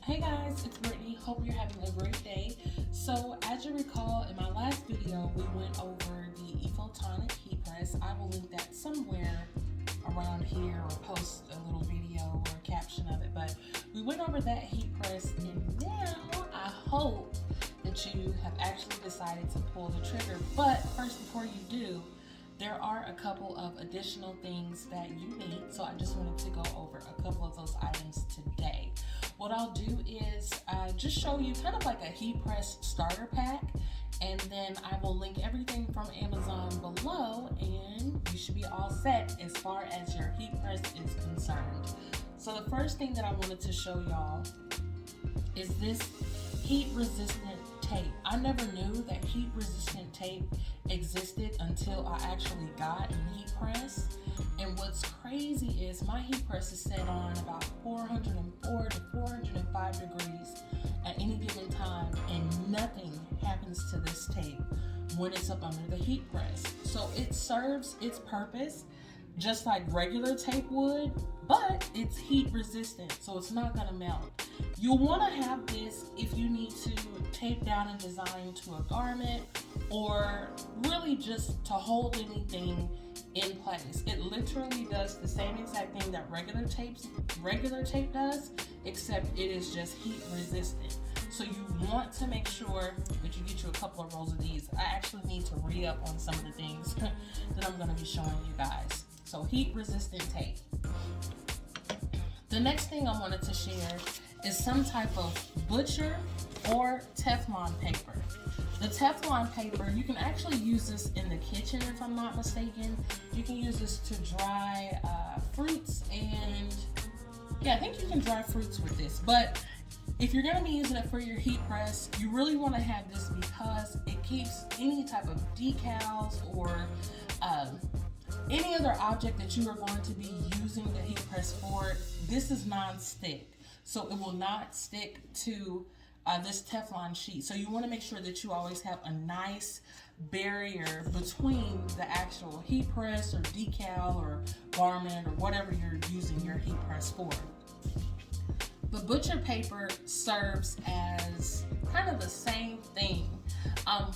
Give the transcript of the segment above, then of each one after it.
Hey guys, it's Brittany. Hope you're having a great day. So, as you recall, in my last video, we went over the Photonic heat press. I will link that somewhere around here or post a little video or a caption of it. But we went over that heat press, and now I hope that you have actually decided to pull the trigger. But first, before you do, there are a couple of additional things that you need. So I just wanted to go over a couple of those items today. What I'll do is just show you kind of like a heat press starter pack, and then I will link everything from Amazon below, and you should be all set as far as your heat press is concerned. So the first thing that I wanted to show y'all is this heat resistant tape. I never knew that heat resistant tape existed until I actually got a heat press. And what's crazy is my heat press is set on about 404 to 405 degrees at any given time, and nothing happens to this tape when it's up under the heat press. So it serves its purpose just like regular tape would, but it's heat resistant, so it's not gonna melt. You'll wanna have this if you need to tape down a design to a garment, or really just to hold anything in place. It literally does the same exact thing that regular tape does, except it is just heat resistant. So you want to make sure that you get you a couple of rolls of these. I actually need to read up on some of the things that I'm going to be showing you guys. So heat resistant tape. The next thing I wanted to share is some type of butcher or Teflon paper. The Teflon paper, you can actually use this in the kitchen if I'm not mistaken. You can use this to dry fruits, and yeah, I think you can dry fruits with this. But if you're going to be using it for your heat press, you really want to have this because it keeps any type of decals or any other object that you are going to be using the heat press for. This is non-stick, so it will not stick to this Teflon sheet. So you want to make sure that you always have a nice barrier between the actual heat press or decal or garment or whatever you're using your heat press for. The butcher paper serves as kind of the same thing.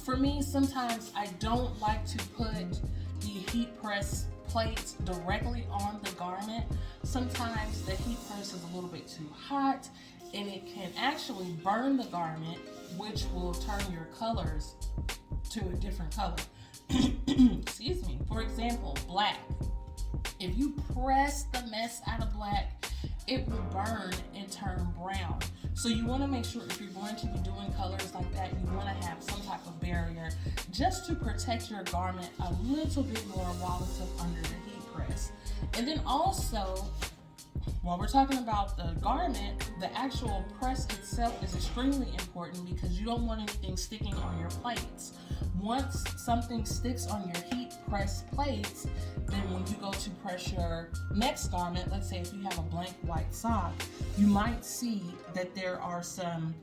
For me, sometimes I don't like to put the heat press plates directly on the garment. Sometimes the heat press is a little bit too hot, and it can actually burn the garment, which will turn your colors to a different color. Excuse me. For example, black. If you press the mess out of black, it will burn and turn brown. So you want to make sure if you're going to be doing colors like that, you want to have some type of barrier just to protect your garment a little bit more while it's up under the heat press. And then also, while we're talking about the garment, the actual press itself is extremely important because you don't want anything sticking on your plates. Once something sticks on your heat press plates, then when you go to press your next garment, let's say if you have a blank white sock, you might see that there are some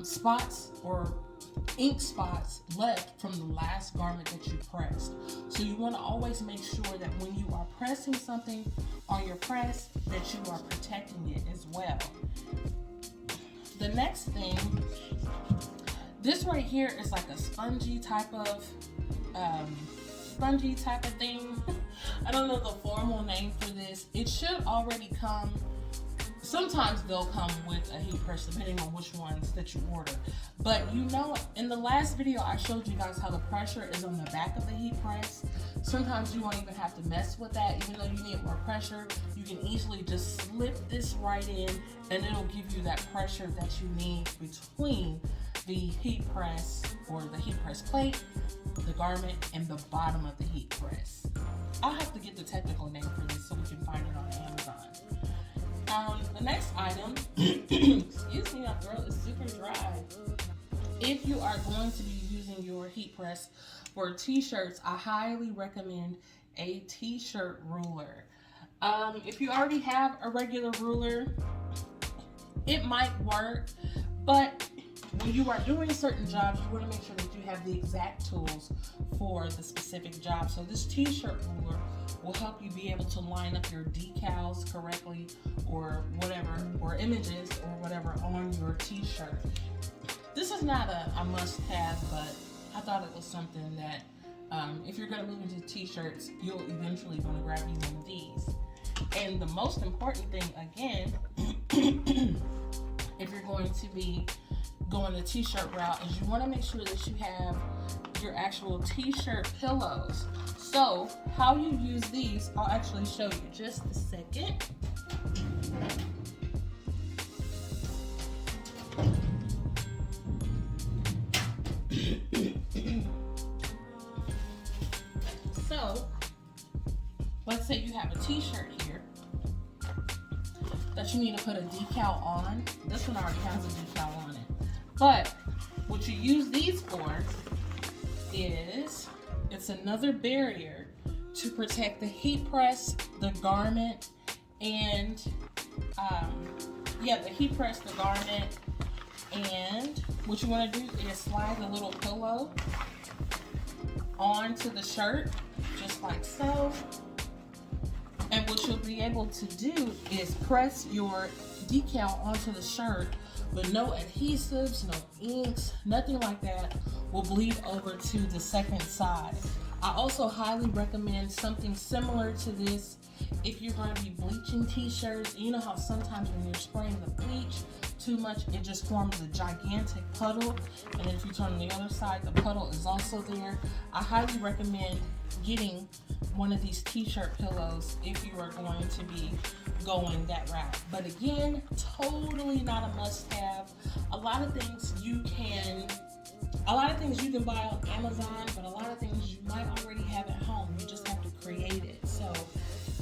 spots or ink spots left from the last garment that you pressed. So you want to always make sure that when you are pressing something on your press, that you are protecting it as well. The next thing, this right here is like a spongy type of thing. I don't know the formal name for this. It should already come. Sometimes they'll come with a heat press depending on which ones that you order. But you know, in the last video I showed you guys how the pressure is on the back of the heat press. Sometimes you won't even have to mess with that. Even though you need more pressure, you can easily just slip this right in, and it'll give you that pressure that you need between the heat press or the heat press plate, the garment, and the bottom of the heat press. I'll have to get the technical name for this so we can find it on Amazon. The next item, excuse me, my throat is super dry. If you are going to be using your heat press for t-shirts, I highly recommend a t-shirt ruler. If you already have a regular ruler, it might work, but when you are doing certain jobs, you want to make sure that you have the exact tools for the specific job. So this t-shirt ruler will help you be able to line up your decals correctly or whatever, or images or whatever on on your t-shirt. This is not a must-have, but I thought it was something that if you're going to move into t-shirts, you'll eventually want to grab you one of these. And the most important thing, again, if you're going to be going the t-shirt route, is you want to make sure that you have your actual t-shirt pillows. So how you use these, I'll actually show you just a second. So let's say you have a t-shirt here that you need to put a decal on. This one already has a decal on it. But what you use these for is it's another barrier to protect the heat press, the garment, and the heat press, the garment, and what you want to do is slide the little pillow onto the shirt, just like so. And what you'll be able to do is press your decal onto the shirt, but no adhesives, no inks, nothing like that will bleed over to the second side. I also highly recommend something similar to this if you're going to be bleaching t-shirts. You know how sometimes when you're spraying the bleach too much, it just forms a gigantic puddle, and then if you turn on the other side, the puddle is also there. I highly recommend getting one of these t-shirt pillows if you are going to be going that route. But again, totally not a must-have. A lot of things you can buy on Amazon, but a lot of things you might already have at home. You just have to create it. So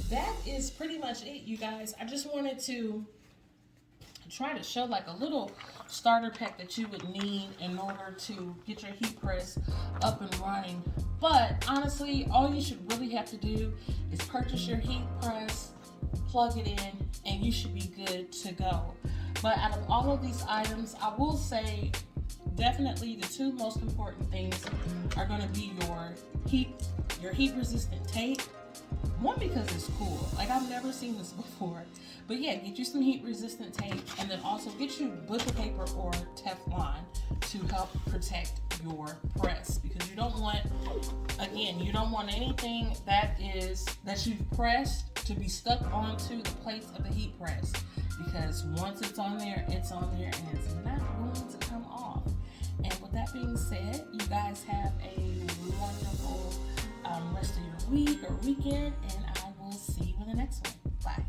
that is pretty much it, you guys. I just wanted to try to show like a little starter pack that you would need in order to get your heat press up and running. But honestly, all you should really have to do is purchase your heat press, plug it in, and you should be good to go. But out of all of these items, I will say definitely the two most important things are going to be your heat resistant tape. One, because it's cool. Like, I've never seen this before. But yeah, get you some heat resistant tape, and then also get you butcher paper or Teflon to help protect your press, because you don't want anything that you've pressed to be stuck onto the plates of the heat press, because once it's on there, and it's not going to come off. And with that being said, you guys have a wonderful rest of your week or weekend, and I will see you in the next one. Bye.